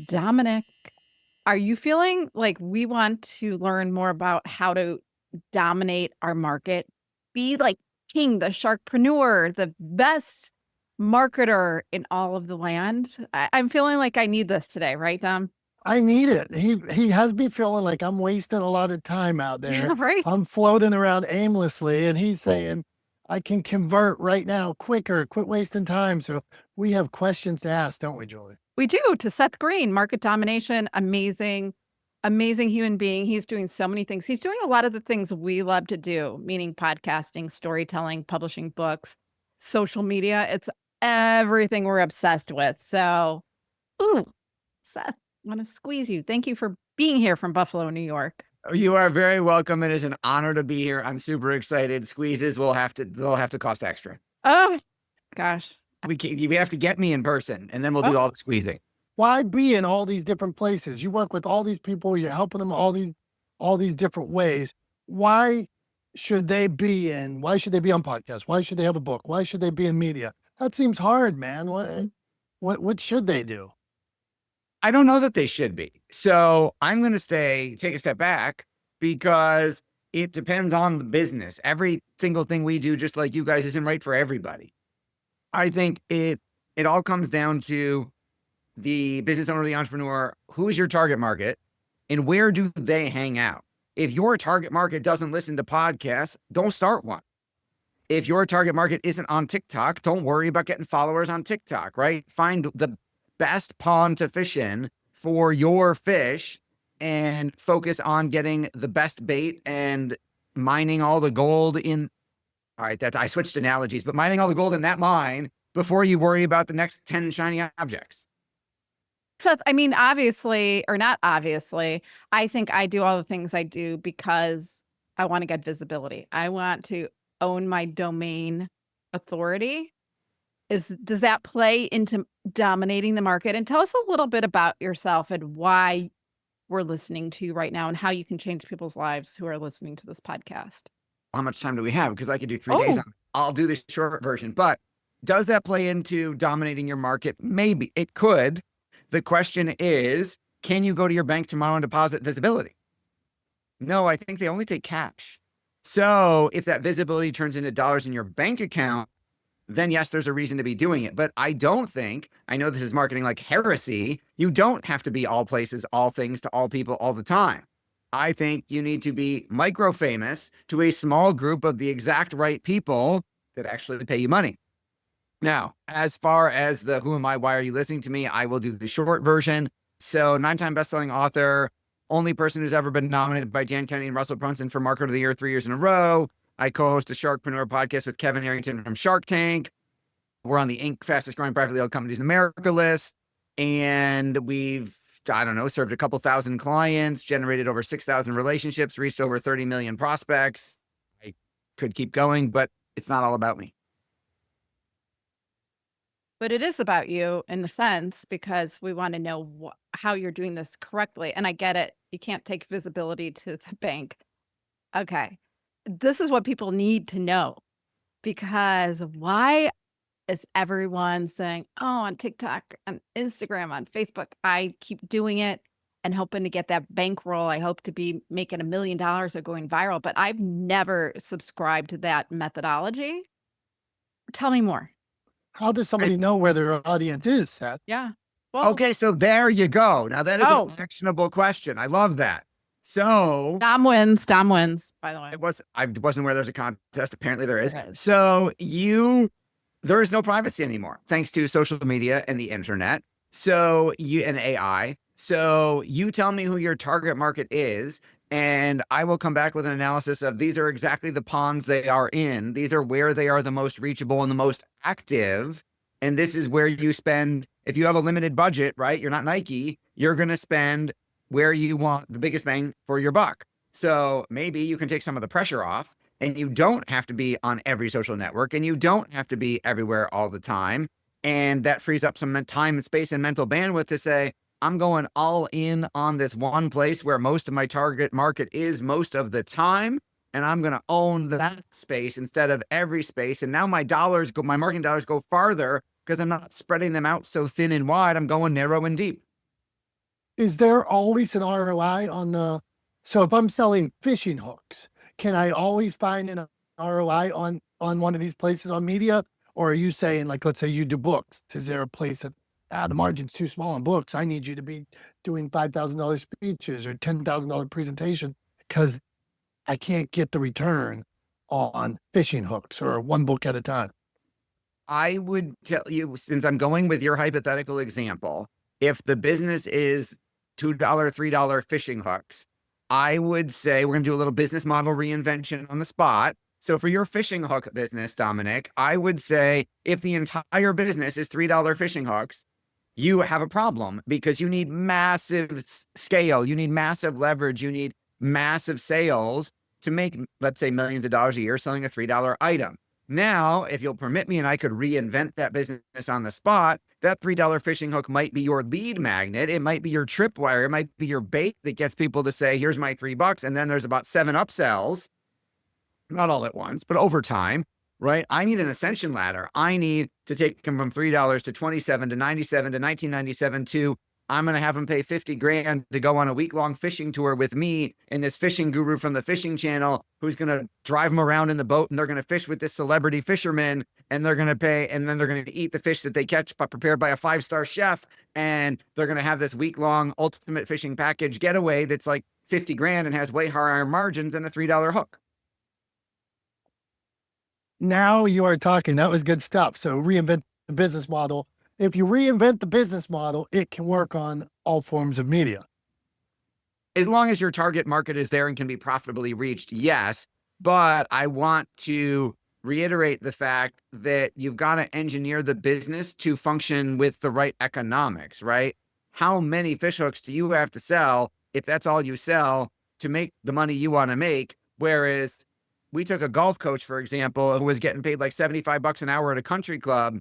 Dominick, are you feeling like we want to learn more about how to dominate our market? Be like king, the sharkpreneur, the best marketer in all of the land? I'm feeling like I need this today, right, Dom? I need it. He has me feeling like I'm wasting a lot of time out there. Yeah, right. I'm floating around aimlessly, and he's saying I can convert right now, quicker, quit wasting time. So we have questions to ask, don't we, Julie? We do, to Seth Greene, Market Domination, amazing, amazing human being. He's doing so many things. He's doing a lot of the things we love to do, meaning podcasting, storytelling, publishing books, social media. It's everything we're obsessed with. So, ooh, Seth, I want to squeeze you. Thank you for being here from Buffalo, New York. You are very welcome. It is an honor to be here. I'm super excited. Squeezes they'll have to cost extra. Oh, gosh. You have to get me in person, and then we'll do all the squeezing. Why be in all these different places? You work with all these people. You're helping them all these different ways. Why should they be on podcasts? Why should they have a book? Why should they be in media? That seems hard, man. What should they do? I don't know that they should be. So I'm going to take a step back because it depends on the business. Every single thing we do, just like you guys, isn't right for everybody. I think it all comes down to the business owner, the entrepreneur. Who is your target market and where do they hang out? If your target market doesn't listen to podcasts, don't start one. If your target market isn't on TikTok, don't worry about getting followers on TikTok, right? Find the best pond to fish in for your fish and focus on getting the best bait and mining all the gold in. All right, I switched analogies, but mining all the gold in that mine before you worry about the next 10 shiny objects. Seth, I mean, obviously, or not obviously, I think I do all the things I do because I want to get visibility. I want to own my domain authority. Does that play into dominating the market? And tell us a little bit about yourself and why we're listening to you right now and how you can change people's lives who are listening to this podcast. How much time do we have? Because I could do 3 days on it. I'll do the short version, but does that play into dominating your market? Maybe it could. The question is, can you go to your bank tomorrow and deposit visibility? No, I think they only take cash. So if that visibility turns into dollars in your bank account, then yes, there's a reason to be doing it. But I know this is marketing like heresy. You don't have to be all places, all things to all people all the time. I think you need to be micro famous to a small group of the exact right people that actually pay you money. Now, as far as the who am I, why are you listening to me? I will do the short version. So 9-time bestselling author, only person who's ever been nominated by Dan Kennedy and Russell Brunson for Marketer of the Year 3 years in a row. I co-host the Sharkpreneur Podcast with Kevin Harrington from Shark Tank. We're on the Inc. fastest growing privately held companies in America list. And we've, served a couple thousand clients, generated over 6,000 relationships, reached over 30 million prospects. I could keep going, but it's not all about me. But it is about you in a sense, because we want to know how you're doing this correctly. And I get it. You can't take visibility to the bank. Okay. This is what people need to know, because why is everyone saying, oh, on TikTok, on Instagram, on Facebook, I keep doing it and hoping to get that bankroll. I hope to be making $1 million or going viral, but I've never subscribed to that methodology. Tell me more. How does somebody know where their audience is, Seth? Yeah. Well, okay, so there you go. Now that is an actionable question. I love that. So Dom wins, by the way. I wasn't aware there's a contest. Apparently there is. So there is no privacy anymore, thanks to social media and the internet. And AI. So you tell me who your target market is, and I will come back with an analysis of these are exactly the ponds they are in. These are where they are the most reachable and the most active. And this is where you spend, if you have a limited budget, right? You're not Nike, you're going to spend where you want the biggest bang for your buck. So maybe you can take some of the pressure off, and you don't have to be on every social network, and you don't have to be everywhere all the time. And that frees up some time and space and mental bandwidth to say, I'm going all in on this one place where most of my target market is most of the time. And I'm going to own that space instead of every space. And now my marketing dollars go farther because I'm not spreading them out so thin and wide. I'm going narrow and deep. is there always an ROI on the, so if I'm selling fishing hooks, can I always find an ROI on one of these places on media? Or are you saying, like, let's say you do books, is there a place that, the margin's too small on books, I need you to be doing $5,000 speeches or $10,000 presentation because I can't get the return on fishing hooks or one book at a time? I would tell you, since I'm going with your hypothetical example, if the business is $2, $3 fishing hooks, I would say we're going to do a little business model reinvention on the spot. So for your fishing hook business, Dominick, I would say if the entire business is $3 fishing hooks, you have a problem because you need massive scale, you need massive leverage, you need massive sales to make, let's say, millions of dollars a year selling a $3 item. Now, if you'll permit me and I could reinvent that business on the spot, that $3 fishing hook might be your lead magnet. It might be your tripwire. It might be your bait that gets people to say, here's my $3. And then there's about 7 upsells, not all at once, but over time, right? I need an ascension ladder. I need to take them from $3 to $27 to $97 to $19.97 to I'm going to have them pay 50 grand to go on a week-long fishing tour with me and this fishing guru from the fishing channel who's going to drive them around in the boat, and they're going to fish with this celebrity fisherman, and they're going to pay, and then they're going to eat the fish that they catch but prepared by a 5-star chef, and they're going to have this week-long ultimate fishing package getaway that's like 50 grand and has way higher margins than a $3 hook. Now you are talking. That was good stuff. So reinvent the business model. If you reinvent the business model, it can work on all forms of media. As long as your target market is there and can be profitably reached, yes. But I want to reiterate the fact that you've got to engineer the business to function with the right economics, right? How many fish hooks do you have to sell if that's all you sell to make the money you want to make? Whereas we took a golf coach, for example, who was getting paid like $75 an hour at a country club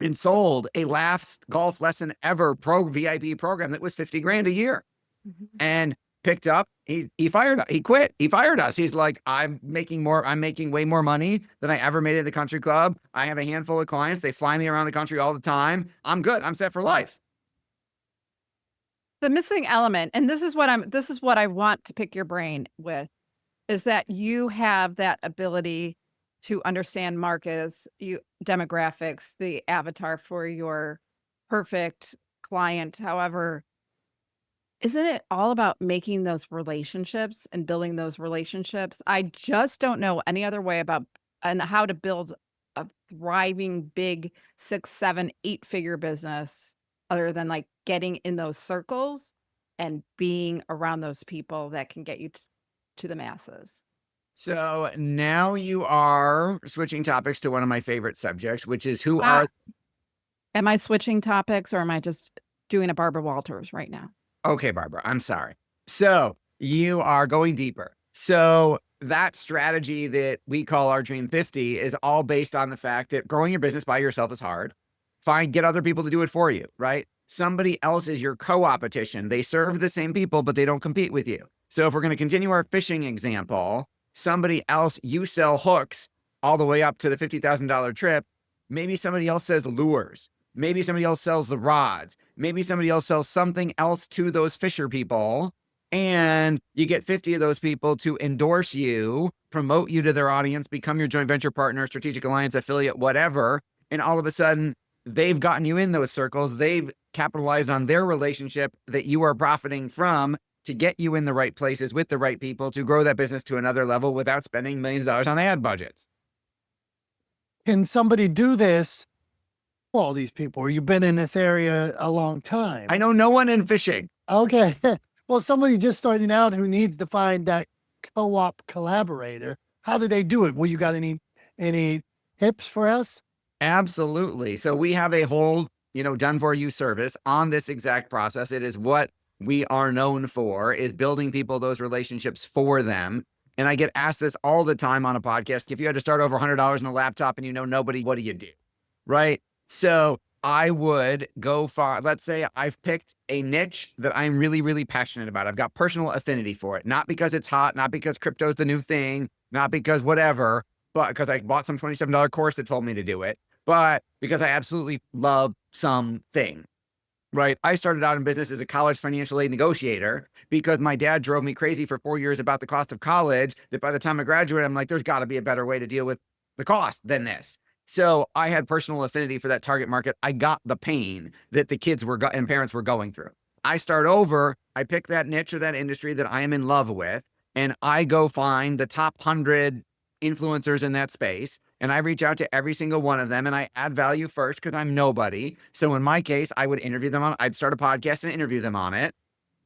and sold a last golf lesson ever VIP program that was 50 grand a year, and picked up, he quit. He fired us. He's like, I'm making way more money than I ever made at the country club. I have a handful of clients. They fly me around the country all the time. I'm good. I'm set for life. The missing element, and this is what I want to pick your brain with, is that you have that ability to understand markets, demographics, the avatar for your perfect client. However, isn't it all about making those relationships and building those relationships? I just don't know any other way about and how to build a thriving big 6, 7, 8-figure business other than like getting in those circles and being around those people that can get you to the masses. So now you are switching topics to one of my favorite subjects, which is Am I switching topics, or am I just doing a Barbara Walters right now? Okay, Barbara, I'm sorry. So you are going deeper. So that strategy that we call our Dream 50 is all based on the fact that growing your business by yourself is hard. Get other people to do it for you, right? Somebody else is your co-opetition. They serve the same people, but they don't compete with you. So if we're going to continue our fishing example, somebody else, you sell hooks all the way up to the $50,000 trip. Maybe somebody else says lures. Maybe somebody else sells the rods. Maybe somebody else sells something else to those fisher people. And you get 50 of those people to endorse you, promote you to their audience, become your joint venture partner, strategic alliance, affiliate, whatever. And all of a sudden, they've gotten you in those circles. They've capitalized on their relationship that you are profiting from to get you in the right places with the right people to grow that business to another level without spending millions of dollars on ad budgets. Can somebody do this? All these people, or you've been in this area a long time? I know no one in fishing. Okay. Well, somebody just starting out who needs to find that co-op collaborator, how do they do it? Well, you got any tips for us? Absolutely. So we have a whole, done for you service on this exact process. It is what we are known for, is building people those relationships for them. And I get asked this all the time on a podcast. If you had to start over $100 on a laptop and you know nobody, what do you do? Right? So I would go far. Let's say I've picked a niche that I'm really, really passionate about. I've got personal affinity for it, not because it's hot, not because crypto is the new thing, not because whatever, but because I bought some $27 course that told me to do it, but because I absolutely love something, right? I started out in business as a college financial aid negotiator because my dad drove me crazy for 4 years about the cost of college, that by the time I graduated, I'm like, there's got to be a better way to deal with the cost than this. So I had personal affinity for that target market. I got the pain that the kids were and parents were going through. I start over, I pick that niche or that industry that I am in love with, and I go find the top 100 influencers in that space. And I reach out to every single one of them and I add value first because I'm nobody. So in my case, I would interview them I'd start a podcast and interview them on it,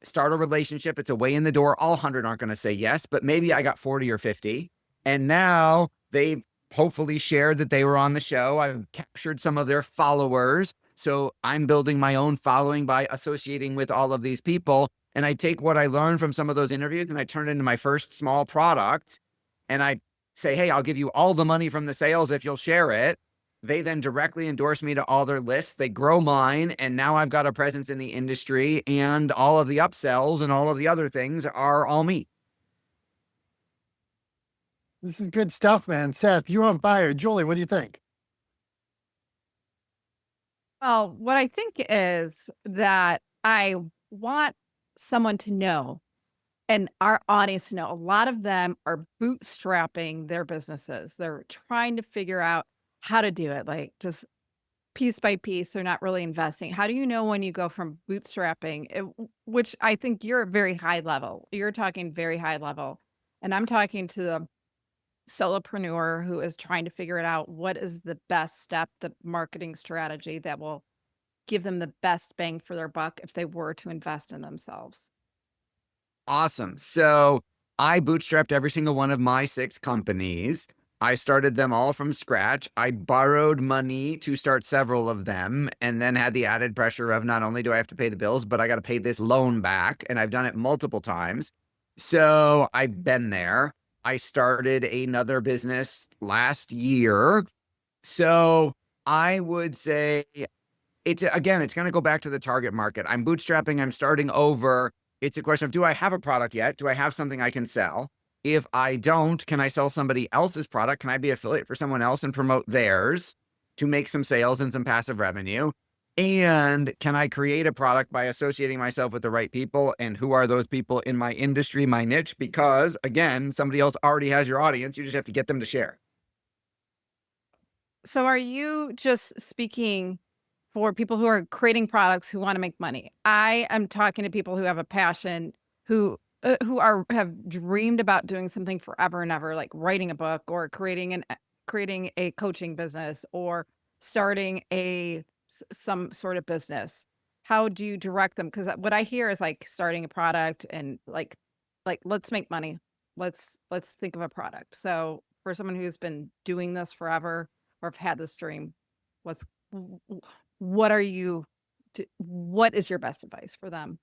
start a relationship. It's a way in the door. All 100 aren't going to say yes, but maybe I got 40 or 50. And now they've hopefully shared that they were on the show. I've captured some of their followers. So I'm building my own following by associating with all of these people. And I take what I learned from some of those interviews and I turn it into my first small product. And I say, hey, I'll give you all the money from the sales if you'll share it. They then directly endorse me to all their lists. They grow mine. And now I've got a presence in the industry and all of the upsells and all of the other things are all me. This is good stuff, man. Seth, you're on fire. Julie, what do you think? Well, what I think is that I want someone to know, and our audience to know, a lot of them are bootstrapping their businesses. They're trying to figure out how to do it, like just piece by piece. They're not really investing. How do you know when you go from bootstrapping, which I think you're very high level. You're talking very high level. And I'm talking to the solopreneur who is trying to figure it out. What is the best step, the marketing strategy that will give them the best bang for their buck if they were to invest in themselves? Awesome. So I bootstrapped every single one of my 6 companies. I started them all from scratch. I borrowed money to start several of them and then had the added pressure of not only do I have to pay the bills, but I got to pay this loan back. And I've done it multiple times. So I've been there. I started another business last year. So I would say it's going to go back to the target market. I'm bootstrapping. I'm starting over. It's a question of, do I have a product yet? Do I have something I can sell? If I don't, can I sell somebody else's product? Can I be affiliate for someone else and promote theirs to make some sales and some passive revenue? And can I create a product by associating myself with the right people? And who are those people in my industry, my niche? Because again, somebody else already has your audience. You just have to get them to share. So are you just speaking for people who are creating products who want to make money? I am talking to people who have a passion, who have dreamed about doing something forever and ever, like writing a book or creating a coaching business or starting some sort of business. How do you direct them? Because what I hear is like starting a product and like let's make money. Let's think of a product. So for someone who's been doing this forever or have had this dream, what is your best advice for them?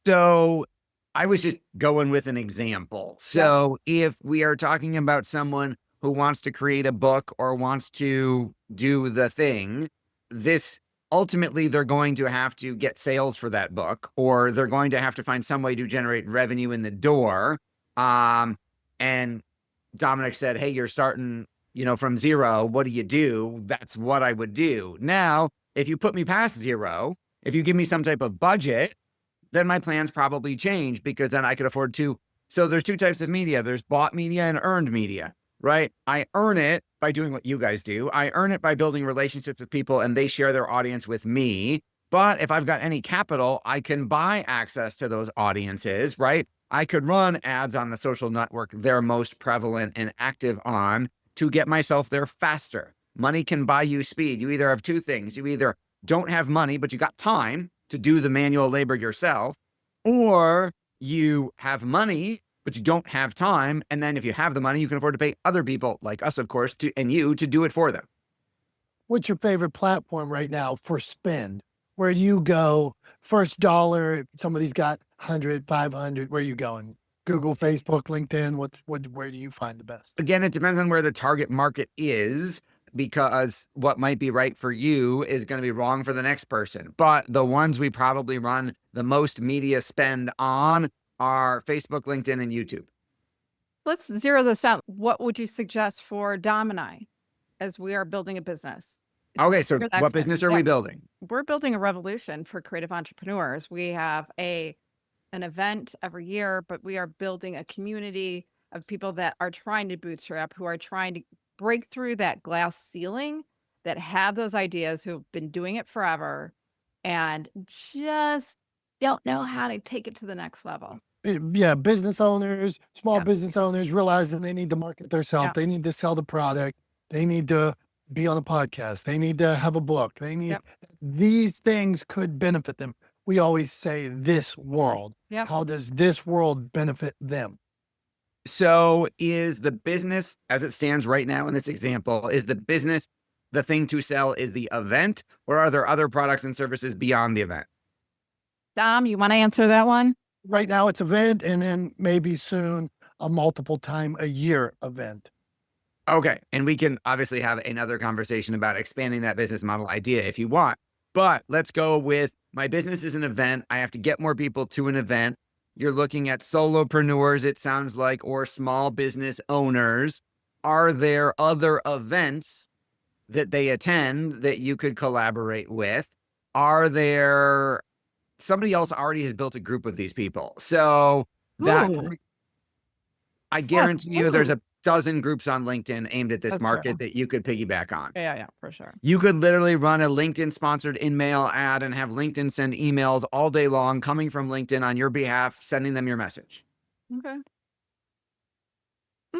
So I was just going with an example. So if we are talking about someone who wants to create a book or wants to do the thing, this ultimately they're going to have to get sales for that book, or they're going to have to find some way to generate revenue in the door. And Dominick said, hey, you're starting, from zero. What do you do? That's what I would do. Now, if you put me past zero, if you give me some type of budget, then my plans probably change because then I could afford to. So there's 2 types of media. There's bought media and earned media, right? I earn it by doing what you guys do. I earn it by building relationships with people and they share their audience with me. But if I've got any capital, I can buy access to those audiences, right? I could run ads on the social network they're most prevalent and active on to get myself there faster. Money can buy you speed. You either have 2 things. You either don't have money, but you got time to do the manual labor yourself, or you have money, but you don't have time. And then if you have the money, you can afford to pay other people like us, of course, to do it for them. What's your favorite platform right now for spend? Where do you go? First dollar, somebody's got 100, 500, where are you going? Google, Facebook, LinkedIn, where do you find the best? Again, it depends on where the target market is, because what might be right for you is going to be wrong for the next person. But the ones we probably run the most media spend on are Facebook, LinkedIn, and YouTube. Let's zero this down. What would you suggest for Dom and I as we are building a business? Okay, so You're the what expert. business are Yeah. we building? We're building a revolution for creative entrepreneurs. We have an event every year, but we are building a community of people that are trying to bootstrap, who are trying to break through that glass ceiling, that have those ideas, who've been doing it forever and just don't know how to take it to the next level. Yeah, business owners, small Yeah. business owners realizing they need to market themselves. Yeah. They need to sell the product. They need to be on a podcast. They need to have a book. They need Yep. these things could benefit them. We always say this world. Yep. How does this world benefit them? So is the business, as it stands right now in this example, is the business the thing to sell is the event, or are there other products and services beyond the event? Dom, you want to answer that one? Right now it's event, and then maybe soon a multiple time a year event. Okay. And we can obviously have another conversation about expanding that business model idea if you want. But let's go with my business is an event. I have to get more people to an event. You're looking at solopreneurs, it sounds like, or small business owners. Are there other events that they attend that you could collaborate with? Are there somebody else already has built a group of these people? So that Ooh. I Seth, guarantee you there's ooh. a dozen groups on LinkedIn aimed at this That's market true. that you could piggyback on. Yeah, for sure. You could literally run a LinkedIn sponsored in-mail ad and have LinkedIn send emails all day long coming from LinkedIn on your behalf, sending them your message. Okay.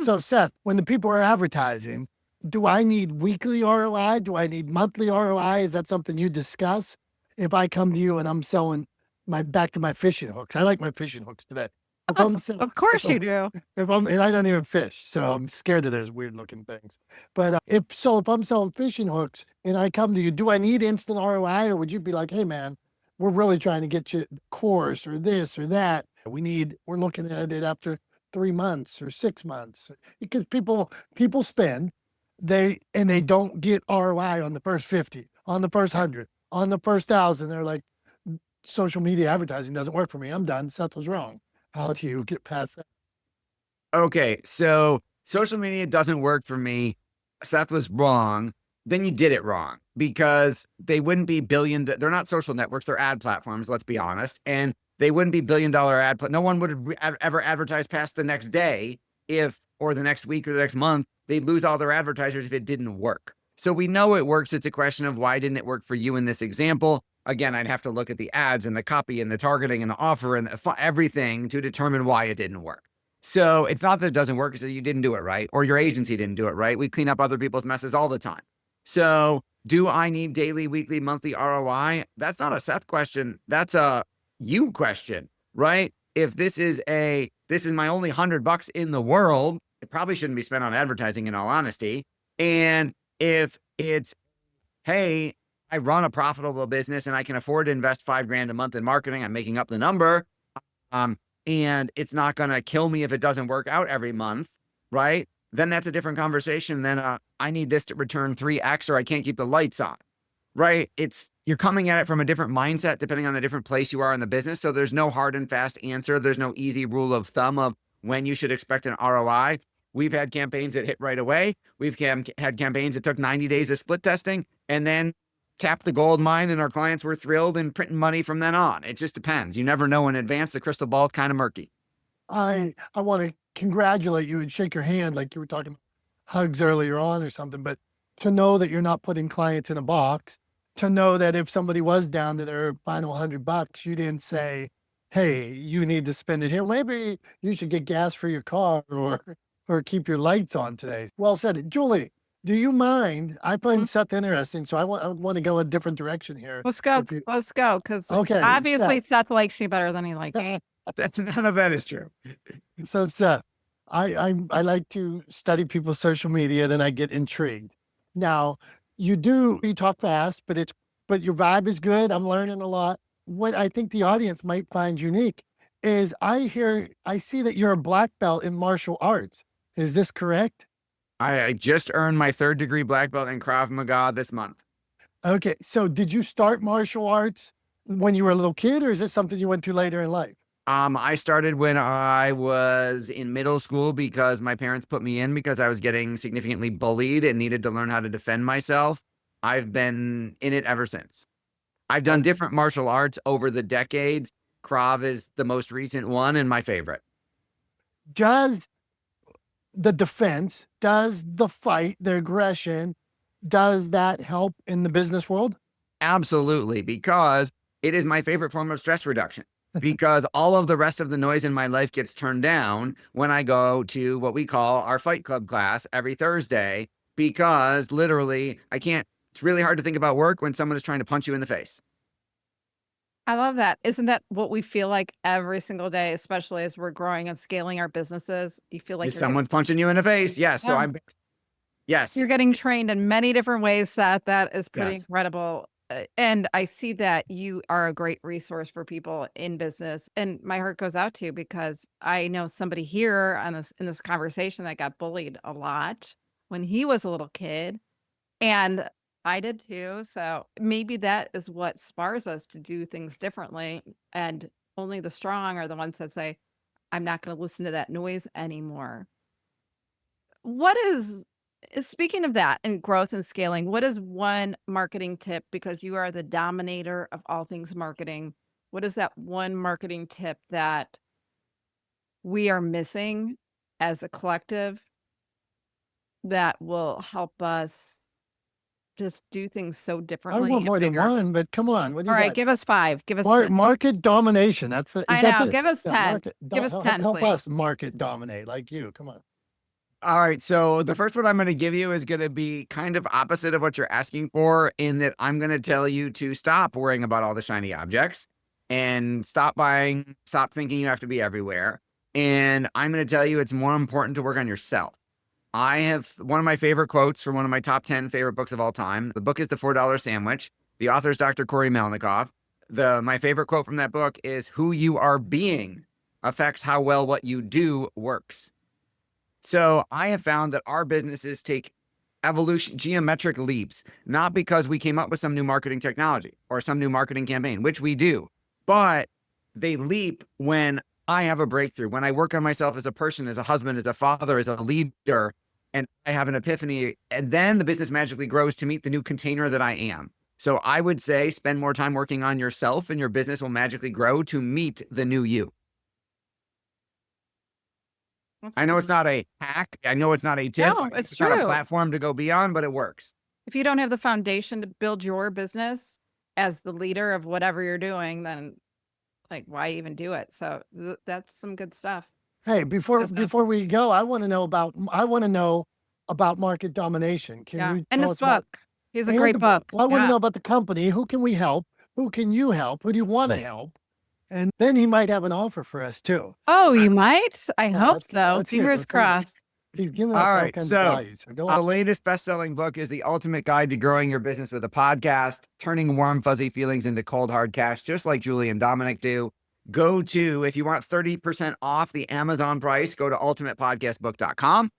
So Seth, when the people are advertising, do I need weekly ROI? Do I need monthly ROI? Is that something you discuss? If I come to you and I'm selling back to my fishing hooks, I like my fishing hooks today. If I'm selling, Of course you do. and I don't even fish, so I'm scared of those weird looking things. But if I'm selling fishing hooks and I come to you, do I need instant ROI, or would you be like, hey man, we're really trying to get you a course or this or that? We're looking at it after 3 months or 6 months, because people spend, they don't get ROI on the first 50, on the first 100, on the first 1,000. They're like, social media advertising doesn't work for me. I'm done. Seth was wrong. How do you get past that? Okay, so social media doesn't work for me. Seth was wrong. Then you did it wrong, because they wouldn't be they're not social networks, they're ad platforms, let's be honest. And they wouldn't be billion-dollar no one would ever advertise past the next day or the next week or the next month. They'd lose all their advertisers if it didn't work. So we know it works. It's a question of why didn't it work for you in this example? Again, I'd have to look at the ads and the copy and the targeting and the offer and everything to determine why it didn't work. So it's not that it doesn't work, it's that you didn't do it right, or your agency didn't do it right. We clean up other people's messes all the time. So do I need daily, weekly, monthly ROI? That's not a Seth question. That's a you question, right? If this is my only $100 in the world, it probably shouldn't be spent on advertising, in all honesty. And if it's, hey, I run a profitable business and I can afford to invest $5,000 a month in marketing, I'm making up the number, and it's not going to kill me if it doesn't work out every month, right? Then that's a different conversation than I need this to return 3x or I can't keep the lights on, right? You're coming at it from a different mindset depending on the different place you are in the business. So there's no hard and fast answer. There's no easy rule of thumb of when you should expect an ROI. We've had campaigns that hit right away. We've had campaigns that took 90 days of split testing and then tapped the gold mine, and our clients were thrilled and printing money from then on. It just depends. You never know in advance. The crystal ball is kind of murky. I want to congratulate you and shake your hand like you were talking hugs earlier on or something, but to know that you're not putting clients in a box, to know that if somebody was down to their final $100, you didn't say, hey, you need to spend it here. Maybe you should get gas for your car or keep your lights on today. Well said. Julie, do you mind? I find Seth interesting, so I want to go a different direction here. Let's go. Let's go. Because obviously Seth likes you better than he likes you. None of that is true. So Seth, I like to study people's social media, then I get intrigued. Now, you talk fast, but your vibe is good. I'm learning a lot. What I think the audience might find unique is I see that you're a black belt in martial arts. Is this correct? I just earned my 3rd degree black belt in Krav Maga this month. Okay. So did you start martial arts when you were a little kid, or is this something you went to later in life? I started when I was in middle school because my parents put me in because I was getting significantly bullied and needed to learn how to defend myself. I've been in it ever since. I've done different martial arts over the decades. Krav is the most recent one and my favorite. Does the defense, does the fight, the aggression, does that help in the business world? Absolutely, because it is my favorite form of stress reduction. Because all of the rest of the noise in my life gets turned down when I go to what we call our Fight Club class every Thursday, because literally it's really hard to think about work when someone is trying to punch you in the face. I love that. Isn't that what we feel like every single day, especially as we're growing and scaling our businesses? You feel like Someone's punching you in the face. Yes. So yes. You're getting trained in many different ways, Seth. That is pretty Yes. incredible. And I see that you are a great resource for people in business. And my heart goes out to you because I know somebody here in this conversation that got bullied a lot when he was a little kid. And I did too. So maybe that is what spars us to do things differently. And only the strong are the ones that say, I'm not going to listen to that noise anymore. What is, speaking of that and growth and scaling, what is one marketing tip? Because you are the dominator of all things marketing. What is that one marketing tip that we are missing as a collective that will help us just do things so I differently? want and more than bigger? one, but come on. What do All you right, got? give us 5. Give us 10. Market domination. I know. Give us 10. Give us 10, Help please. us market dominate like you. Come on. All right. So the first one I'm going to give you is going to be kind of opposite of what you're asking for, in that I'm going to tell you to stop worrying about all the shiny objects and stop thinking you have to be everywhere. And I'm going to tell you it's more important to work on yourself. I have one of my favorite quotes from one of my top 10 favorite books of all time. The book is The $4 Sandwich. The author is Dr. Corey Melnikoff. My favorite quote from that book is, who you are being affects how well what you do works. So I have found that our businesses take geometric leaps, not because we came up with some new marketing technology or some new marketing campaign, which we do, but they leap when I have a breakthrough, when I work on myself as a person, as a husband, as a father, as a leader, and I have an epiphany, and then the business magically grows to meet the new container that I am. So I would say spend more time working on yourself and your business will magically grow to meet the new you. I know it's not a hack. I know it's not a tip. No, it's not a true. platform to go beyond, but it works. If you don't have the foundation to build your business as the leader of whatever you're doing, then like why even do it? So that's some good stuff. Hey, before we go, I want to know about market domination. Can you and tell this us about book? He's a great book. I want to know about the company. Who can we help? Who can you help? Who do you want to help? And then he might have an offer for us too. Oh, you might? I hope let's so. hear it. Fingers crossed. He's giving us All all right, kinds so of value. So go the on. latest best-selling book is The Ultimate Guide to Growing Your Business with a Podcast, turning warm, fuzzy feelings into cold, hard cash, just like Julie and Dominick do. If you want 30% off the Amazon price, go to ultimatepodcastbook.com.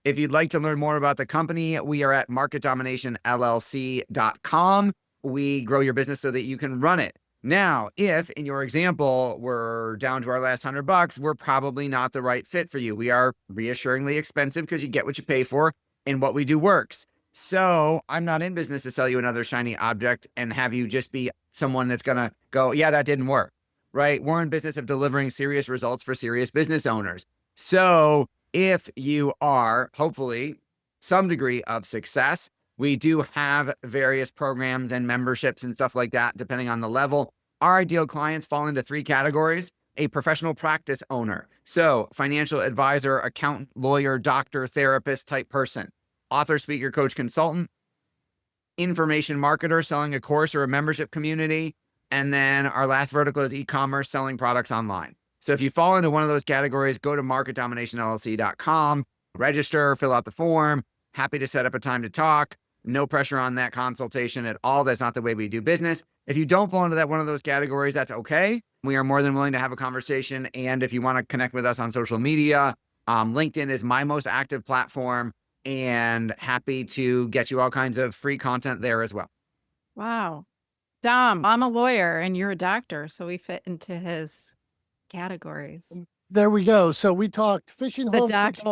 If you'd like to learn more about the company, we are at marketdominationllc.com. We grow your business so that you can run it. Now, if in your example, we're down to our last $100, we're probably not the right fit for you. We are reassuringly expensive because you get what you pay for and what we do works. So I'm not in business to sell you another shiny object and have you just be someone that's going to go, yeah, that didn't work, right? We're in business of delivering serious results for serious business owners. So if you are hopefully some degree of success, we do have various programs and memberships and stuff like that, depending on the level. Our ideal clients fall into 3 categories: a professional practice owner, so financial advisor, accountant, lawyer, doctor, therapist type person; author, speaker, coach, consultant; information marketer selling a course or a membership community; and then our last vertical is e-commerce, selling products online. So if you fall into one of those categories, go to marketdominationllc.com, register, fill out the form. Happy to set up a time to talk. No pressure on that consultation at all. That's not the way we do business. If you don't fall into one of those categories, that's okay. We are more than willing to have a conversation. And if you want to connect with us on social media, LinkedIn is my most active platform, and happy to get you all kinds of free content there as well. Wow. Dom, I'm a lawyer and you're a doctor, so we fit into his categories. There we go. So we talked fishing hooks,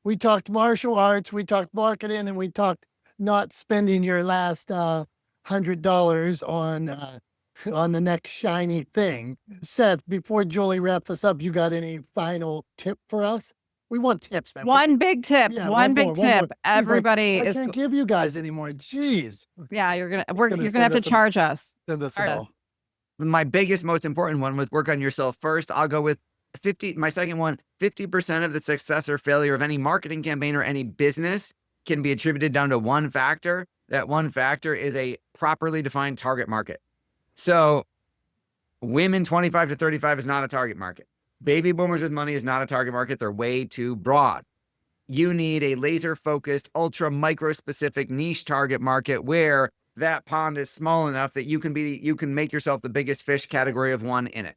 we talked martial arts, we talked marketing, and we talked not spending your last $100 on the next shiny thing. Seth, before Julie wraps us up, you got any final tip for us? We want tips, man. One big tip. Yeah, one big more. tip. Everybody I is. can't give you guys anymore. Jeez. Yeah, you're gonna Gonna have to charge us. Send us a Alright. bill. My biggest, most important one was work on yourself first. I'll go with 50. My second one, 50% of the success or failure of any marketing campaign or any business can be attributed down to one factor. That one factor is a properly defined target market. So women 25 to 35 is not a target market. Baby boomers with money is not a target market. They're way too broad. You need a laser focused, ultra micro specific niche target market where that pond is small enough that you can make yourself the biggest fish category of one in it.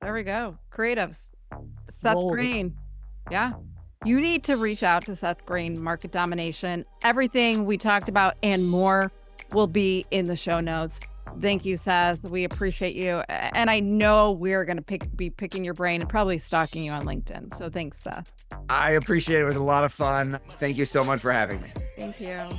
There we go. Creatives. Seth Roll it. Greene. Yeah. You need to reach out to Seth Greene, Market Domination. Everything we talked about and more will be in the show notes. Thank you, Seth. We appreciate you. And I know we're going to be picking your brain and probably stalking you on LinkedIn. So thanks, Seth. I appreciate it. It was a lot of fun. Thank you so much for having me. Thank you.